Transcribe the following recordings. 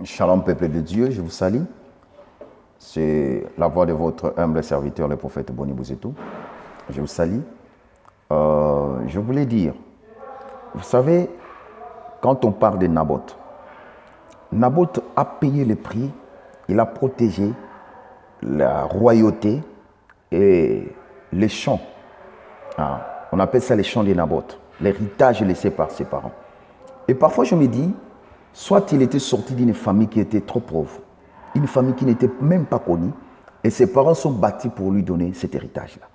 Shalom, peuple de Dieu, je vous salue. C'est la voix de votre humble serviteur, le prophète Boni Bouzetou. Je vous salue. Je voulais dire, vous savez, quand on parle de Naboth, Naboth a payé le prix, il a protégé la royauté et les champs. On appelle ça les champs de Naboth, l'héritage laissé par ses parents. Et parfois je me dis, soit il était sorti d'une famille qui était trop pauvre, une famille qui n'était même pas connue, et ses parents sont battus pour lui donner cet héritage-là.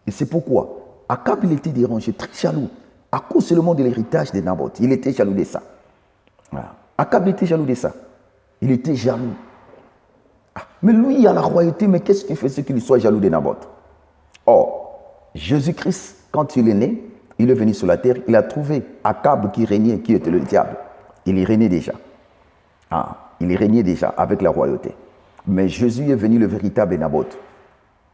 Et c'est pourquoi Akab, il était dérangé, très jaloux, à cause seulement de l'héritage de Naboth. Il était jaloux de ça. Voilà. Akab était jaloux de ça. Il était jaloux. Mais lui, il a la royauté, mais qu'est-ce qui faisait qu'il soit jaloux de Naboth? Or, Jésus-Christ, quand il est né, il est venu sur la terre, il a trouvé Akab qui régnait, qui était le diable. Il y régnait déjà. Il y régnait déjà avec la royauté. Mais Jésus est venu le véritable Naboth.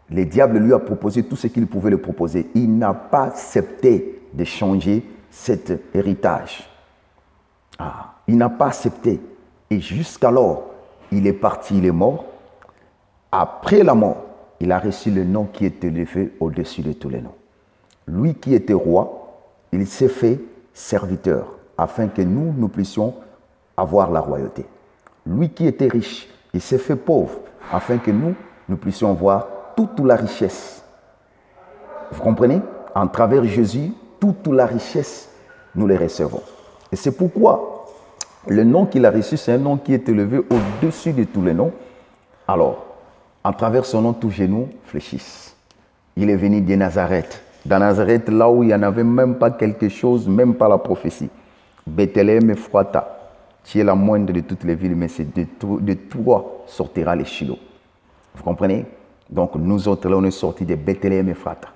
Le diable lui a proposé tout ce qu'il pouvait le proposer. Il n'a pas accepté de changer cet héritage. Il n'a pas accepté. Et jusqu'alors, il est parti, il est mort. Après la mort, il a reçu le nom qui est élevé au-dessus de tous les noms. Lui qui était roi, il s'est fait serviteur afin que nous puissions avoir la royauté. Lui qui était riche, il s'est fait pauvre afin que nous puissions voir toute la richesse. Vous comprenez? En travers Jésus, toute la richesse, nous les recevons. Et c'est pourquoi le nom qu'il a reçu, c'est un nom qui est élevé au-dessus de tous les noms. Alors, en travers son nom, tous genoux fléchissent. Il est venu de Nazareth. Dans Nazareth, là où il n'y en avait même pas quelque chose, même pas la prophétie. Bethléem et Froata, tu es la moindre de toutes les villes, mais c'est de toi sortira les Shiloh. Vous comprenez? Donc nous autres, là, on est sortis de Bethléem et Froata.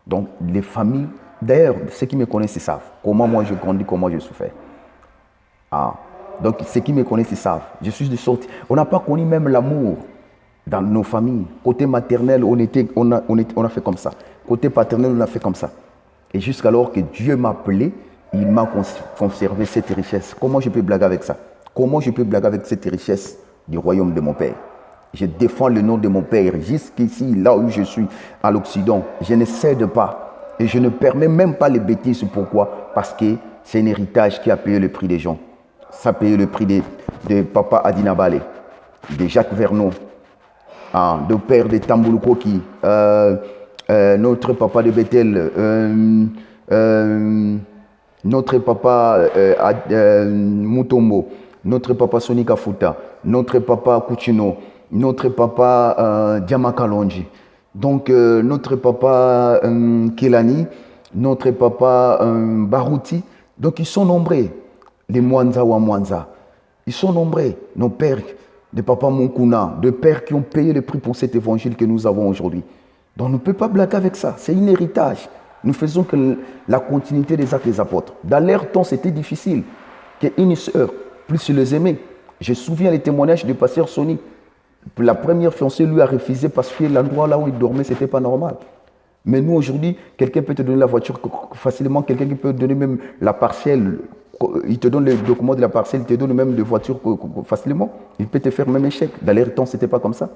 Donc les familles, d'ailleurs, ceux qui me connaissent, ils savent comment moi je grandis, comment je souffrais. Donc ceux qui me connaissent, ils savent. Je suis sorti. On n'a pas connu même l'amour dans nos familles. Côté maternel, on a fait comme ça. Côté paternel, on a fait comme ça. Et jusqu'alors que Dieu m'a appelé, il m'a conservé cette richesse. Comment je peux blaguer avec ça? Comment je peux blaguer avec cette richesse du royaume de mon Père? Je défends le nom de mon Père jusqu'ici, là où je suis, à l'Occident. Je ne cède pas. Et je ne permets même pas les bêtises. Pourquoi? Parce que c'est un héritage qui a payé le prix des gens. Ça a payé le prix de Papa Adina Balé, de Jacques Vernon, de Père de Tambouloukoki, notre papa de Bethel, notre papa Mutombo, notre papa Sonika Futa, notre papa Kuchino, notre papa Diamakalonji, donc notre papa Kelani, notre papa Barouti. Donc ils sont nombreux, les Mwanza ou Mwanza. Ils sont nombreux, nos pères de papa Monkuna, de pères qui ont payé le prix pour cet évangile que nous avons aujourd'hui. Donc on ne peut pas blaguer avec ça, c'est un héritage. Nous faisons que la continuité des actes des apôtres. Dans leur temps, c'était difficile qu'une sœur puisse les aimer. Je me souviens les témoignages du pasteur Sony. La première fiancée lui a refusé parce que l'endroit là où il dormait, ce n'était pas normal. Mais nous, aujourd'hui, quelqu'un peut te donner la voiture facilement, quelqu'un qui peut te donner même la parcelle. Il te donne le document de la parcelle, il te donne même de voiture facilement. Il peut te faire même un chèque. Dans leur temps, ce n'était pas comme ça.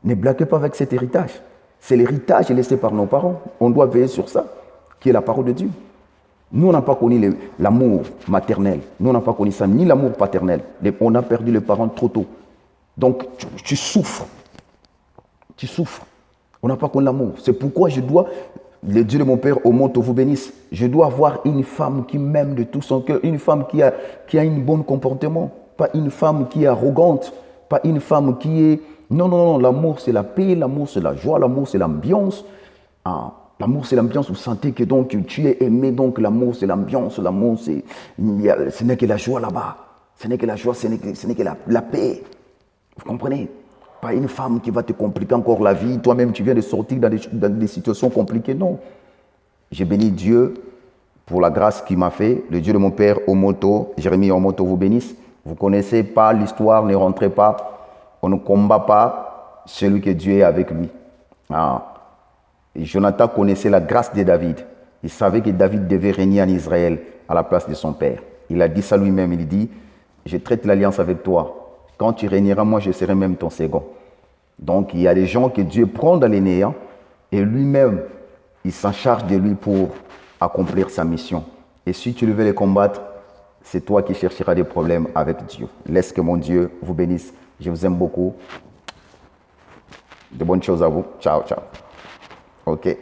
Ne blaguez pas avec cet héritage. C'est l'héritage laissé par nos parents. On doit veiller sur ça, qui est la parole de Dieu. Nous, on n'a pas connu l'amour maternel. Nous, on n'a pas connu ça, ni l'amour paternel. On a perdu les parents trop tôt. Donc, tu souffres. Tu souffres. On n'a pas connu l'amour. C'est pourquoi je dois, le Dieu de mon Père, au monde vous bénisse, je dois avoir une femme qui m'aime de tout son cœur, une femme qui a un bon comportement, pas une femme qui est arrogante, pas une femme qui est... Non, l'amour c'est la paix, l'amour c'est la joie, l'amour c'est l'ambiance. L'amour c'est l'ambiance, vous sentez que donc tu es aimé, donc l'amour c'est l'ambiance, l'amour c'est... Ce n'est que la joie là-bas, ce n'est que la joie, ce n'est que la paix. Vous comprenez? Pas une femme qui va te compliquer encore la vie, toi-même tu viens de sortir dans des situations compliquées, non. J'ai béni Dieu pour la grâce qu'il m'a fait, le Dieu de mon Père, Omoto, Jérémie Omoto vous bénisse. Vous ne connaissez pas l'histoire, ne rentrez pas. On ne combat pas celui que Dieu est avec lui. Et Jonathan connaissait la grâce de David. Il savait que David devait régner en Israël à la place de son père. Il a dit ça lui-même. Il dit, je traite l'alliance avec toi. Quand tu régneras, moi, je serai même ton second. Donc, il y a des gens que Dieu prend dans les néants et lui-même, il s'en charge de lui pour accomplir sa mission. Et si tu veux les combattre, c'est toi qui chercheras des problèmes avec Dieu. Laisse que mon Dieu vous bénisse. Je vous aime beaucoup. De bonnes choses à vous. Ciao, ciao. OK.